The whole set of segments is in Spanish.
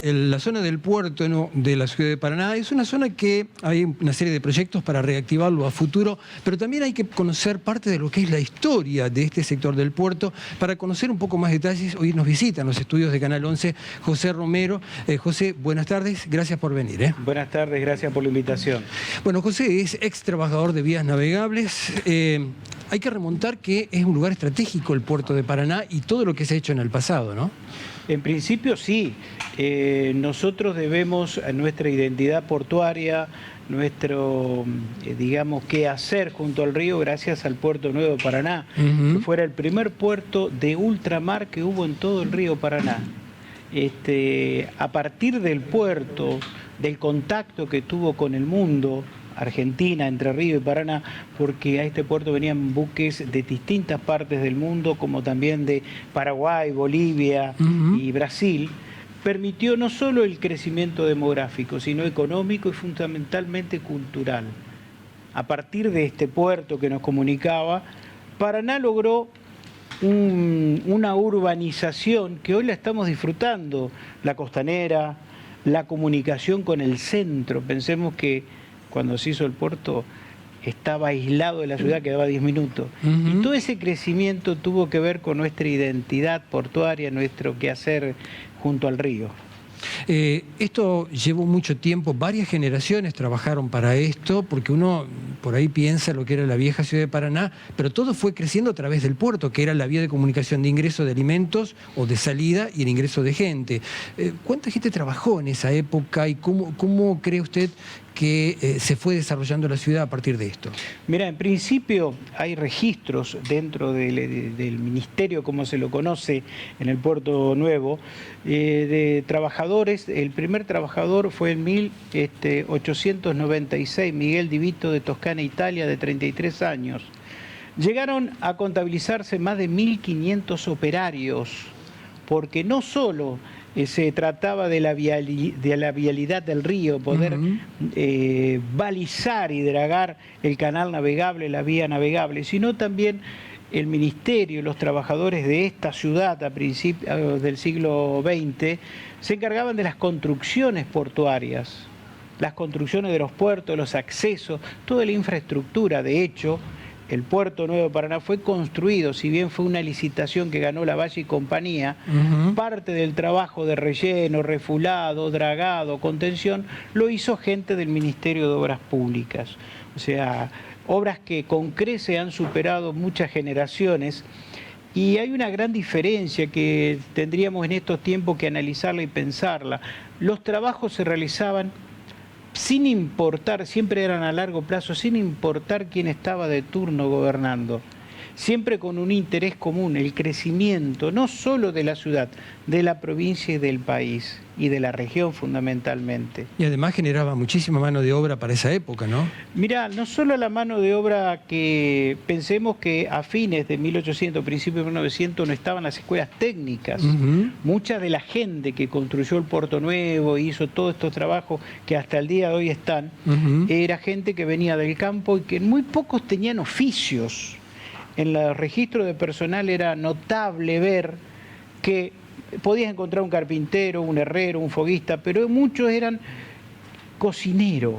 La zona del puerto, ¿no?, de la ciudad de Paraná es una zona que hay una serie de proyectos para reactivarlo a futuro, pero también hay que conocer parte de lo que es la historia de este sector del puerto. Para conocer un poco más detalles, hoy nos visitan los estudios de Canal 11 José Romero. José, buenas tardes, gracias por venir. Buenas tardes, gracias por la invitación. Bueno, José es ex trabajador de vías navegables. Hay que remontar que es un lugar estratégico el puerto de Paraná y todo lo que se ha hecho en el pasado, ¿no? En principio sí. Nosotros debemos a nuestra identidad portuaria, nuestro, digamos, qué hacer junto al río gracias al Puerto Nuevo de Paraná, que fuera el primer puerto de ultramar que hubo en todo el río Paraná. A partir del puerto, del contacto que tuvo con el mundo, Argentina, Entre Ríos y Paraná, porque a este puerto venían buques de distintas partes del mundo, como también de Paraguay, Bolivia y Brasil, permitió no solo el crecimiento demográfico, sino económico y fundamentalmente cultural. A partir de este puerto que nos comunicaba, Paraná logró una urbanización que hoy la estamos disfrutando, la costanera, la comunicación con el centro. Pensemos que cuando se hizo el puerto estaba aislado de la ciudad, quedaba 10 minutos. Y todo ese crecimiento tuvo que ver con nuestra identidad portuaria, nuestro quehacer junto al río. Esto llevó mucho tiempo, varias generaciones trabajaron para esto, porque uno por ahí piensa lo que era la vieja ciudad de Paraná, pero todo fue creciendo a través del puerto, que era la vía de comunicación de ingreso de alimentos o de salida y el ingreso de gente. ¿Cuánta gente trabajó en esa época y cómo cree usted que se fue desarrollando la ciudad a partir de esto? Mira, en principio hay registros dentro del ministerio, como se lo conoce en el Puerto Nuevo, de trabajadores. El primer trabajador fue en 1896, Miguel Divito de Toscana, Italia, de 33 años. Llegaron a contabilizarse más de 1.500 operarios, porque no solo se trataba de la vialidad del río, poder balizar y dragar el canal navegable, la vía navegable, sino también el ministerio, los trabajadores de esta ciudad a principios del siglo XX, se encargaban de las construcciones portuarias, las construcciones de los puertos, los accesos, toda la infraestructura. De hecho, el Puerto Nuevo de Paraná fue construido, si bien fue una licitación que ganó la Valle y Compañía, parte del trabajo de relleno, refulado, dragado, contención, lo hizo gente del Ministerio de Obras Públicas. O sea, obras que con creces han superado muchas generaciones, y hay una gran diferencia que tendríamos en estos tiempos que analizarla y pensarla. Los trabajos se realizaban sin importar, siempre eran a largo plazo, sin importar quién estaba de turno gobernando, siempre con un interés común, el crecimiento no solo de la ciudad, de la provincia y del país, y de la región fundamentalmente. Y además generaba muchísima mano de obra para esa época, ¿no? Mirá, no solo la mano de obra, que pensemos que a fines de 1800, principios de 1900 no estaban las escuelas técnicas. Mucha de la gente que construyó el Puerto Nuevo y hizo todos estos trabajos que hasta el día de hoy están, era gente que venía del campo y que muy pocos tenían oficios. En los registros de personal era notable ver que podías encontrar un carpintero, un herrero, un foguista, pero muchos eran cocineros.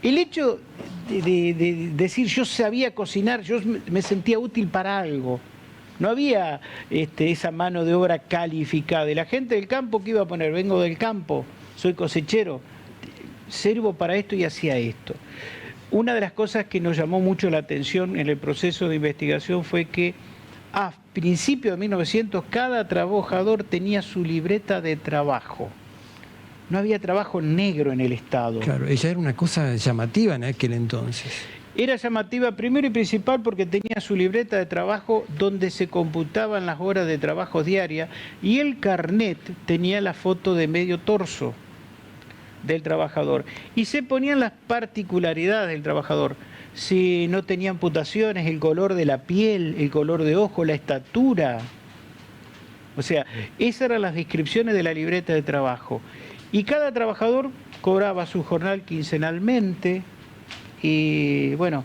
El hecho de decir yo sabía cocinar, yo me sentía útil para algo. No había esa mano de obra calificada. Y la gente del campo, ¿qué iba a poner? Vengo del campo, soy cosechero, sirvo para esto y hacía esto. Una de las cosas que nos llamó mucho la atención en el proceso de investigación fue que a principios de 1900 cada trabajador tenía su libreta de trabajo. No había trabajo negro en el Estado. Claro, ella era una cosa llamativa en aquel entonces. Era llamativa primero y principal porque tenía su libreta de trabajo donde se computaban las horas de trabajo diarias, y el carnet tenía la foto de medio torso del trabajador, y se ponían las particularidades del trabajador: si no tenía amputaciones, el color de la piel, el color de ojo, la estatura. O sea, esas eran las descripciones de la libreta de trabajo, y cada trabajador cobraba su jornal quincenalmente, y bueno,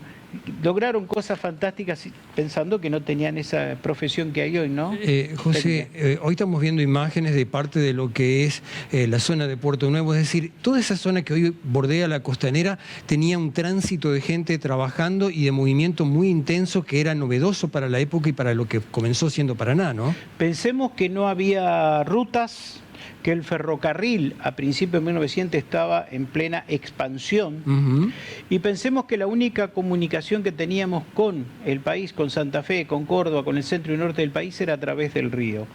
lograron cosas fantásticas pensando que no tenían esa profesión que hay hoy, ¿no? José, hoy estamos viendo imágenes de parte de lo que es la zona de Puerto Nuevo, es decir, toda esa zona que hoy bordea la costanera tenía un tránsito de gente trabajando y de movimiento muy intenso que era novedoso para la época y para lo que comenzó siendo Paraná, ¿no? Pensemos que no había rutas, que el ferrocarril a principios de 1900 estaba en plena expansión, y pensemos que la única comunicación que teníamos con el país, con Santa Fe, con Córdoba, con el centro y norte del país, era a través del río.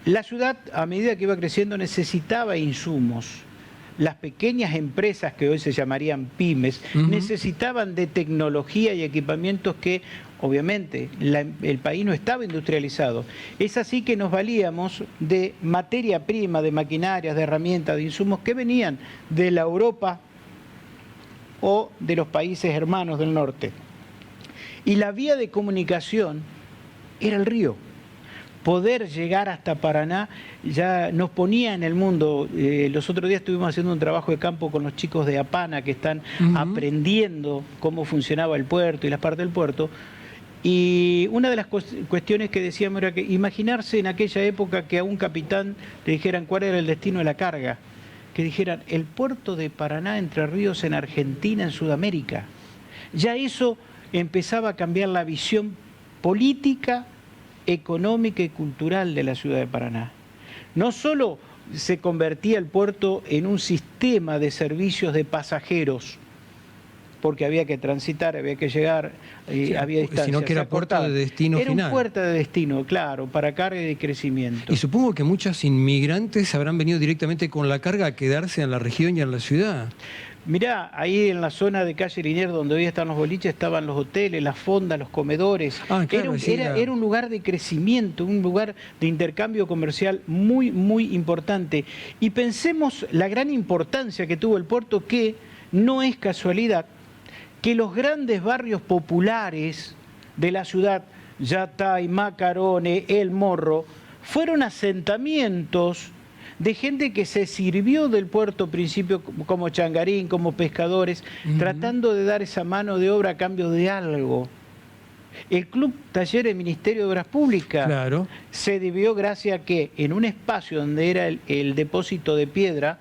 La ciudad, a medida que iba creciendo, necesitaba insumos. Las pequeñas empresas, que hoy se llamarían pymes, necesitaban de tecnología y equipamientos que, obviamente, el país no estaba industrializado. Es así que nos valíamos de materia prima, de maquinarias, de herramientas, de insumos que venían de la Europa o de los países hermanos del norte. Y la vía de comunicación era el río. Poder llegar hasta Paraná ya nos ponía en el mundo. Los otros días estuvimos haciendo un trabajo de campo con los chicos de Apana que están aprendiendo cómo funcionaba el puerto y las partes del puerto. Y una de las cuestiones que decíamos era que imaginarse en aquella época que a un capitán le dijeran cuál era el destino de la carga, que dijeran el puerto de Paraná, Entre Ríos, en Argentina, en Sudamérica. Ya eso empezaba a cambiar la visión política, económica y cultural de la ciudad de Paraná. No solo se convertía el puerto en un sistema de servicios de pasajeros, porque había que transitar, había que llegar, había distancias. Sino que era puerto de destino final. Era un puerto de destino, claro, para carga y de crecimiento. Y supongo que muchos inmigrantes habrán venido directamente con la carga a quedarse en la región y en la ciudad. Mirá, ahí en la zona de calle Liniers, donde hoy están los boliches, estaban los hoteles, las fondas, los comedores. Claro, era un lugar de crecimiento, un lugar de intercambio comercial muy, muy importante. Y pensemos la gran importancia que tuvo el puerto, que no es casualidad que los grandes barrios populares de la ciudad, Yatay, Macarone, El Morro, fueron asentamientos de gente que se sirvió del puerto al principio como changarín, como pescadores, tratando de dar esa mano de obra a cambio de algo. El Club Taller del Ministerio de Obras Públicas se dividió gracias a que en un espacio donde era el depósito de piedra,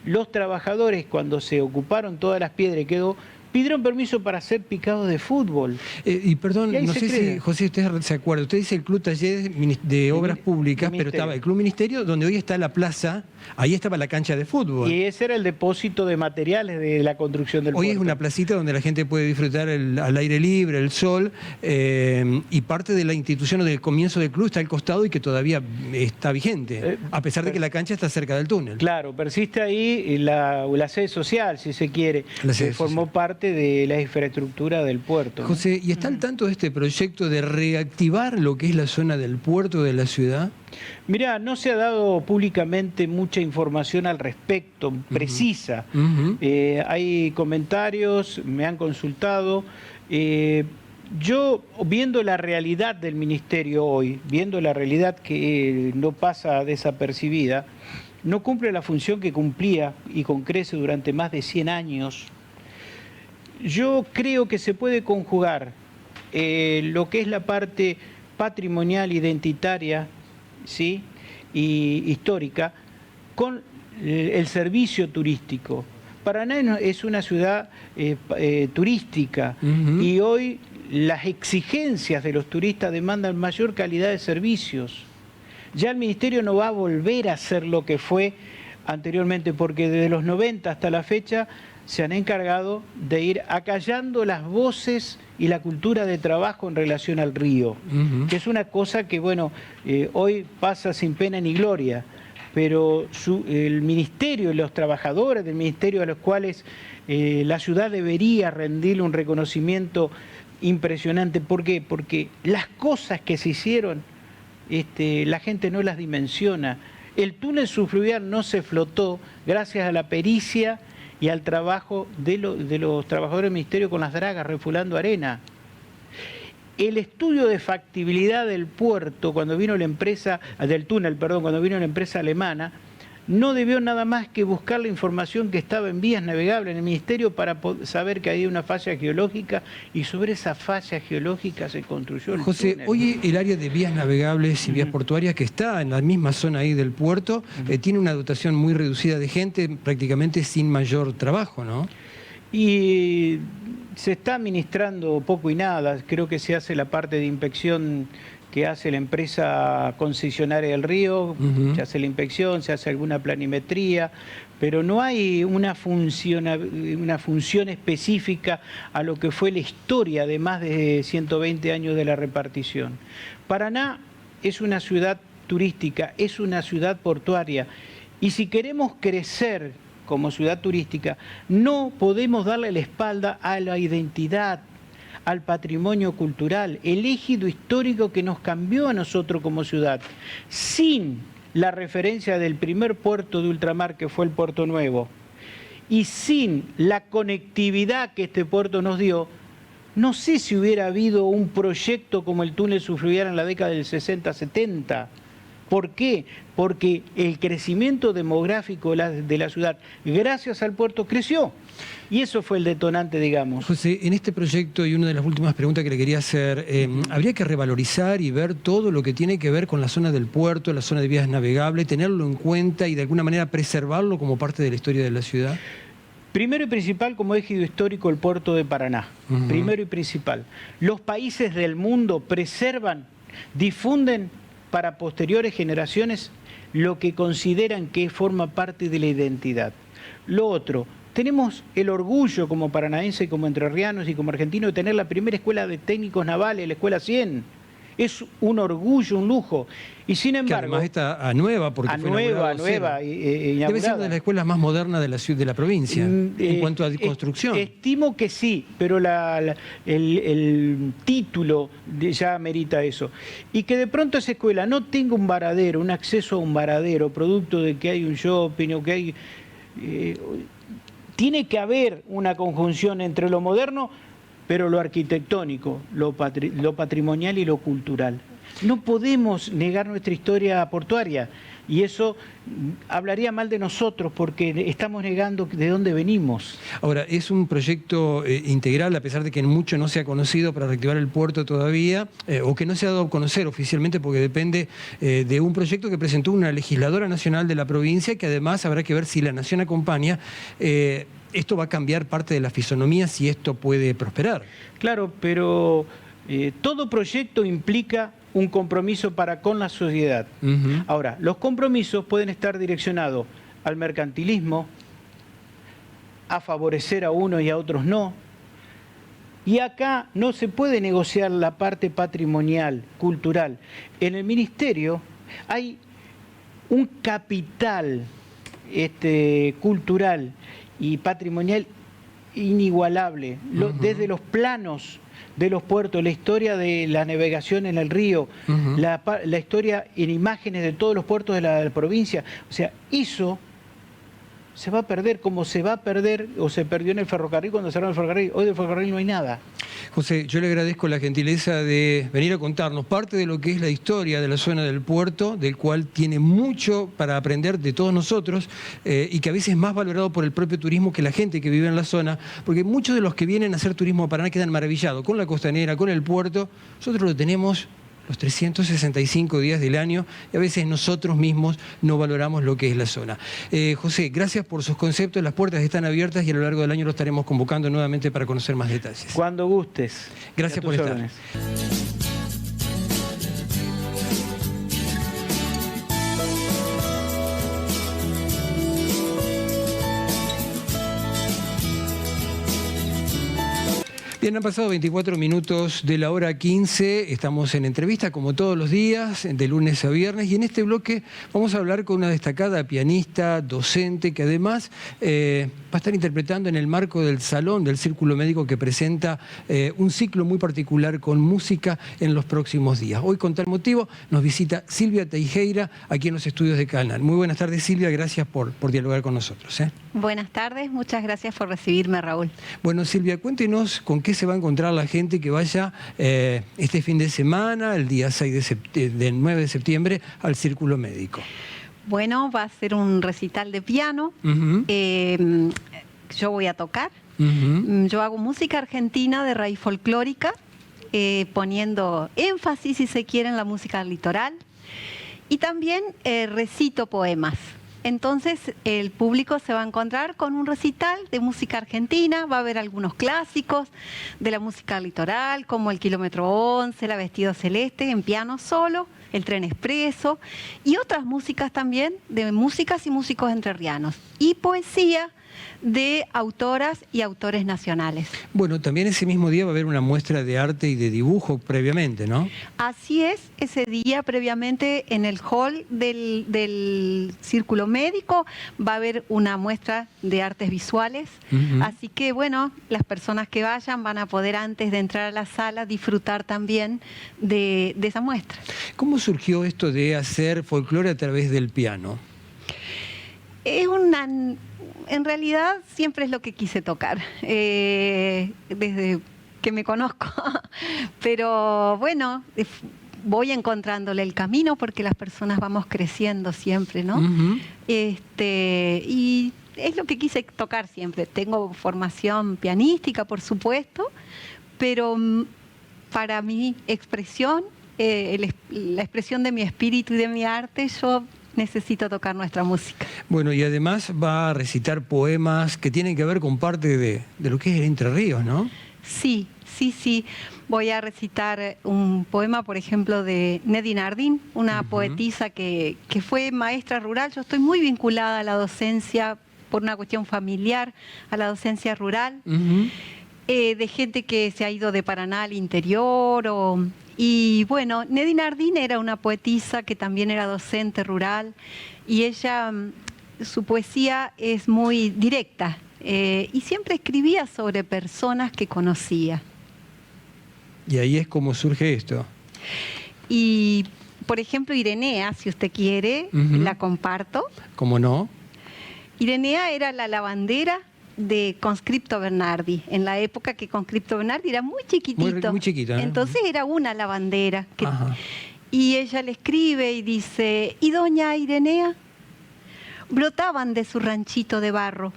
los trabajadores, cuando se ocuparon todas las piedras y quedó, pidieron permiso para hacer picados de fútbol. Y perdón, no sé si, José, usted se acuerda, usted dice el Club Taller de Obras Públicas, pero estaba el Club Ministerio, donde hoy está la plaza, ahí estaba la cancha de fútbol. Y ese era el depósito de materiales de la construcción del puerto. Hoy es una placita donde la gente puede disfrutar al aire libre, el sol, y parte de la institución o del comienzo del club está al costado y que todavía está vigente, a pesar de que la cancha está cerca del túnel. Claro, persiste ahí la sede social, si se quiere, que formó parte de la infraestructura del puerto, ¿no? José, ¿y está al tanto de este proyecto de reactivar lo que es la zona del puerto de la ciudad? Mirá, no se ha dado públicamente mucha información al respecto, precisa. Hay comentarios, me han consultado. Yo, viendo la realidad del ministerio hoy, viendo la realidad que no pasa desapercibida, no cumple la función que cumplía y con crece durante más de 100 años. Yo creo que se puede conjugar lo que es la parte patrimonial, identitaria, ¿sí?, y histórica, con el servicio turístico. Paraná es una ciudad turística y hoy las exigencias de los turistas demandan mayor calidad de servicios. Ya el ministerio no va a volver a ser lo que fue anteriormente, porque desde los 90 hasta la fecha se han encargado de ir acallando las voces y la cultura de trabajo en relación al río, que es una cosa que, bueno, hoy pasa sin pena ni gloria, pero el ministerio y los trabajadores del ministerio, a los cuales la ciudad debería rendirle un reconocimiento impresionante. ¿Por qué? Porque las cosas que se hicieron, la gente no las dimensiona. El túnel subfluvial no se flotó gracias a la pericia y al trabajo de los trabajadores del ministerio con las dragas refulando arena. El estudio de factibilidad del puerto, cuando vino la empresa, del túnel, perdón, cuando vino la empresa alemana, no debió nada más que buscar la información que estaba en vías navegables en el Ministerio para saber que había una falla geológica, y sobre esa falla geológica se construyó el José, túnel. hoy el área de vías navegables y vías portuarias, que está en la misma zona ahí del puerto, tiene una dotación muy reducida de gente, prácticamente sin mayor trabajo, ¿no? Y se está administrando poco y nada. Creo que se hace la parte de inspección que hace la empresa concesionaria del río, se hace la inspección, se hace alguna planimetría, pero no hay una función específica a lo que fue la historia de más de 120 años de la repartición. Paraná es una ciudad turística, es una ciudad portuaria, y si queremos crecer como ciudad turística, no podemos darle la espalda a la identidad, al patrimonio cultural, el ejido histórico que nos cambió a nosotros como ciudad. Sin la referencia del primer puerto de ultramar, que fue el Puerto Nuevo, y sin la conectividad que este puerto nos dio, no sé si hubiera habido un proyecto como el túnel subfluvial en la década del 60-70. ¿Por qué? Porque el crecimiento demográfico de la ciudad, gracias al puerto, creció. Y eso fue el detonante, digamos. José, en este proyecto, y una de las últimas preguntas que le quería hacer, habría que revalorizar y ver todo lo que tiene que ver con la zona del puerto, la zona de vías navegables, tenerlo en cuenta y de alguna manera preservarlo como parte de la historia de la ciudad. Primero y principal, como ejido histórico, el puerto de Paraná. Primero y principal. Los países del mundo preservan, difunden para posteriores generaciones lo que consideran que forma parte de la identidad. Lo otro, tenemos el orgullo como paranaense, como entrerrianos y como argentinos de tener la primera escuela de técnicos navales, la Escuela 100. Es un orgullo, un lujo. Y sin embargo... Que además está nueva, porque fue nueva, inaugurada. Debe ser una de las escuelas más modernas de la ciudad, de la provincia, en cuanto a construcción. Estimo que sí, pero el título ya amerita eso. Y que de pronto esa escuela no tenga un varadero, un acceso a un varadero, producto de que hay un shopping o que hay... tiene que haber una conjunción entre lo moderno, pero lo arquitectónico, lo patrimonial y lo cultural. No podemos negar nuestra historia portuaria, y eso hablaría mal de nosotros porque estamos negando de dónde venimos. Ahora, es un proyecto integral, a pesar de que mucho no se ha conocido para reactivar el puerto todavía, o que no se ha dado a conocer oficialmente, porque depende de un proyecto que presentó una legisladora nacional de la provincia, que además habrá que ver si la Nación acompaña. Esto va a cambiar parte de la fisonomía si esto puede prosperar. Claro, pero todo proyecto implica un compromiso para con la sociedad. Ahora, los compromisos pueden estar direccionados al mercantilismo, a favorecer a unos y a otros no. Y acá no se puede negociar la parte patrimonial, cultural. En el Ministerio hay un capital cultural y patrimonial inigualable, desde los planos de los puertos, la historia de la navegación en el río, la historia en imágenes de todos los puertos de la provincia. O sea, eso se va a perder como se va a perder o se perdió en el ferrocarril cuando cerraron el ferrocarril. Hoy del ferrocarril no hay nada. José, yo le agradezco la gentileza de venir a contarnos parte de lo que es la historia de la zona del puerto, del cual tiene mucho para aprender de todos nosotros, y que a veces es más valorado por el propio turismo que la gente que vive en la zona, porque muchos de los que vienen a hacer turismo a Paraná quedan maravillados con la costanera, con el puerto. Nosotros lo tenemos los 365 días del año, y a veces nosotros mismos no valoramos lo que es la zona. José, gracias por sus conceptos, las puertas están abiertas y a lo largo del año lo estaremos convocando nuevamente para conocer más detalles. Cuando gustes. Gracias por estar. Órdenes. Bien, han pasado 24 minutos de la hora 15, estamos en entrevista como todos los días, de lunes a viernes, y en este bloque vamos a hablar con una destacada pianista, docente, que además va a estar interpretando en el marco del Salón del Círculo Médico, que presenta un ciclo muy particular con música en los próximos días. Hoy, con tal motivo, nos visita Silvia Teijeira aquí en los estudios de Canal. Muy buenas tardes, Silvia, gracias por dialogar con nosotros. Buenas tardes, muchas gracias por recibirme, Raúl. Bueno, Silvia, cuéntenos con qué se va a encontrar la gente que vaya este fin de semana, el día 9 de septiembre, al Círculo Médico. Bueno, va a ser un recital de piano. Ujú, Yo voy a tocar. ujú. Yo hago música argentina de raíz folclórica, poniendo énfasis, si se quiere, en la música litoral. Y también recito poemas. Entonces el público se va a encontrar con un recital de música argentina, va a haber algunos clásicos de la música litoral, como el Kilómetro 11, la Vestido Celeste, en piano solo, el Tren Expreso, y otras músicas también de músicas y músicos entrerrianos, y poesía de autoras y autores nacionales. Bueno, también ese mismo día va a haber una muestra de arte y de dibujo previamente, ¿no? Así es, ese día previamente en el hall del Círculo Médico va a haber una muestra de artes visuales, Ujú. así que bueno, las personas que vayan van a poder antes de entrar a la sala disfrutar también de esa muestra. ¿Cómo surgió esto de hacer folclore a través del piano? En realidad siempre es lo que quise tocar, desde que me conozco, pero bueno, voy encontrándole el camino porque las personas vamos creciendo siempre, ¿no? Ujú. Y es lo que quise tocar siempre. Tengo formación pianística, por supuesto, pero para mi expresión, la expresión de mi espíritu y de mi arte, yo necesito tocar nuestra música. Bueno, y además va a recitar poemas que tienen que ver con parte de lo que es el Entre Ríos, ¿no? Sí, sí, sí. Voy a recitar un poema, por ejemplo, de Neddy Nardin, una Ujú. poetisa que fue maestra rural. Yo estoy muy vinculada a la docencia por una cuestión familiar, a la docencia rural, Ujú. de gente que se ha ido de Paraná al interior. Y bueno, Neddy Nardin era una poetisa que también era docente rural y ella, su poesía es muy directa y siempre escribía sobre personas que conocía. Y ahí es como surge esto. Y, por ejemplo, Irenea, si usted quiere, Ujú. la comparto. ¿Cómo no? Irenea era la lavandera de Conscripto Bernardi, en la época que Conscripto Bernardi era muy chiquitito. Muy chiquito, ¿eh? Entonces era una lavandera. Ajá. Y ella le escribe y dice, y doña Irenea, brotaban de su ranchito de barro,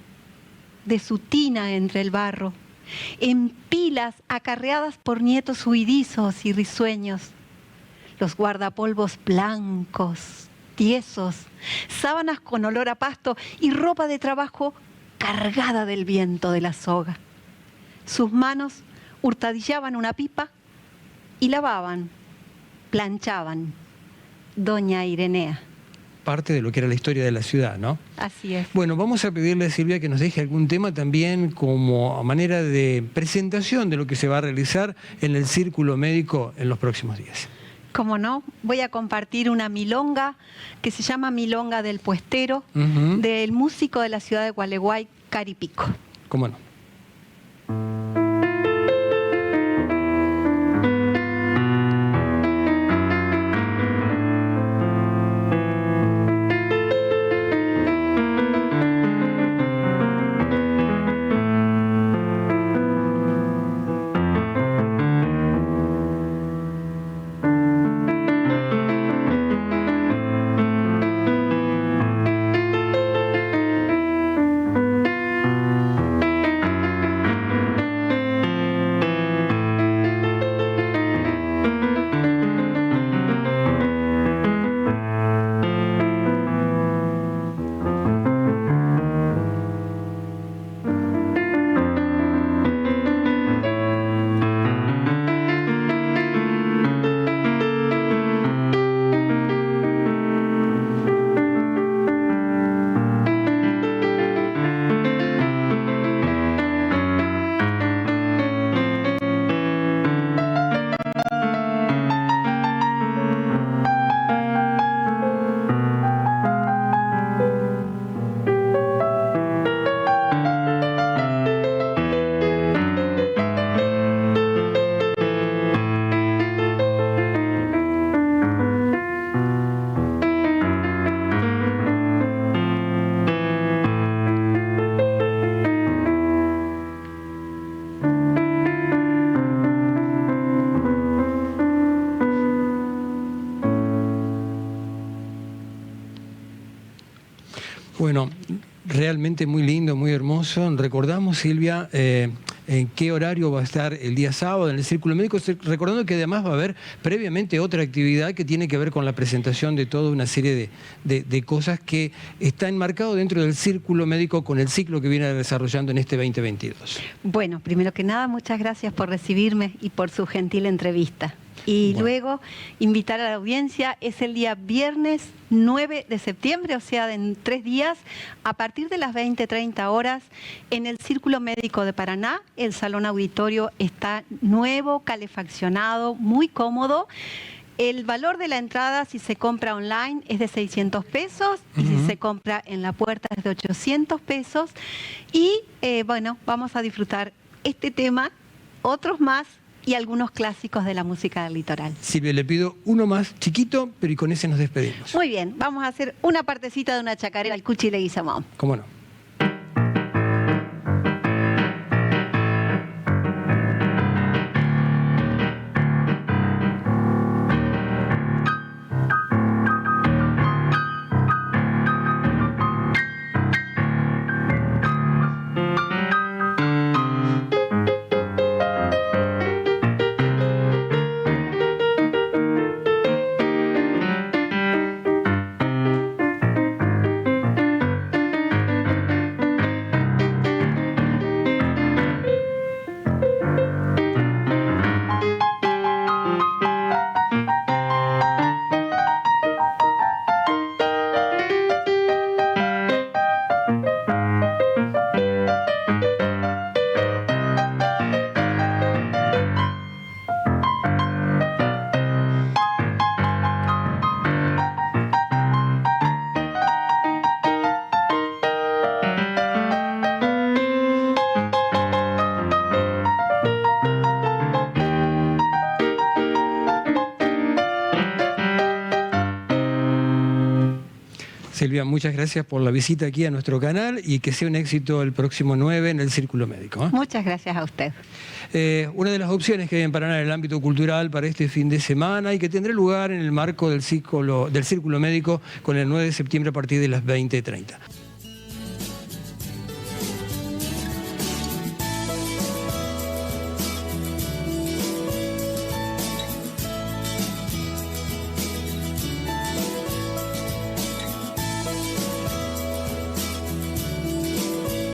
de su tina entre el barro, en pilas acarreadas por nietos huidizos y risueños, los guardapolvos blancos, tiesos, sábanas con olor a pasto y ropa de trabajo cargada del viento de la soga. Sus manos hurtadillaban una pipa y lavaban, planchaban. Doña Irenea. Parte de lo que era la historia de la ciudad, ¿no? Así es. Bueno, vamos a pedirle a Silvia que nos deje algún tema también como manera de presentación de lo que se va a realizar en el Círculo Médico en los próximos días. Como no, voy a compartir una milonga que se llama Milonga del Puestero, Ujú. del músico de la ciudad de Gualeguay, Caripico. ¿Cómo no? Bueno, realmente muy lindo, muy hermoso. Recordamos, Silvia, en qué horario va a estar el día sábado en el Círculo Médico, recordando que además va a haber previamente otra actividad que tiene que ver con la presentación de toda una serie de cosas que está enmarcado dentro del Círculo Médico con el ciclo que viene desarrollando en este 2022. Bueno, primero que nada, muchas gracias por recibirme y por su gentil entrevista. Y bueno, luego invitar a la audiencia, es el día viernes 9 de septiembre, o sea, en 3 días, a partir de las 20:30 horas, en el Círculo Médico de Paraná. El salón auditorio está nuevo, calefaccionado, muy cómodo. El valor de la entrada, si se compra online, es de 600 pesos y si se compra en la puerta es de 800 pesos. Y bueno, vamos a disfrutar este tema, otros más, y algunos clásicos de la música del litoral. Silvia, le pido uno más chiquito, pero y con ese nos despedimos. Muy bien, vamos a hacer una partecita de una chacarera al Cuchi Leguizamón. ¿Cómo no? Silvia, muchas gracias por la visita aquí a nuestro canal y que sea un éxito el próximo 9 en el Círculo Médico. Muchas gracias a usted. Una de las opciones que hay en Paraná en el ámbito cultural para este fin de semana y que tendrá lugar en el marco del Círculo Médico con el 9 de septiembre a partir de las 20:30.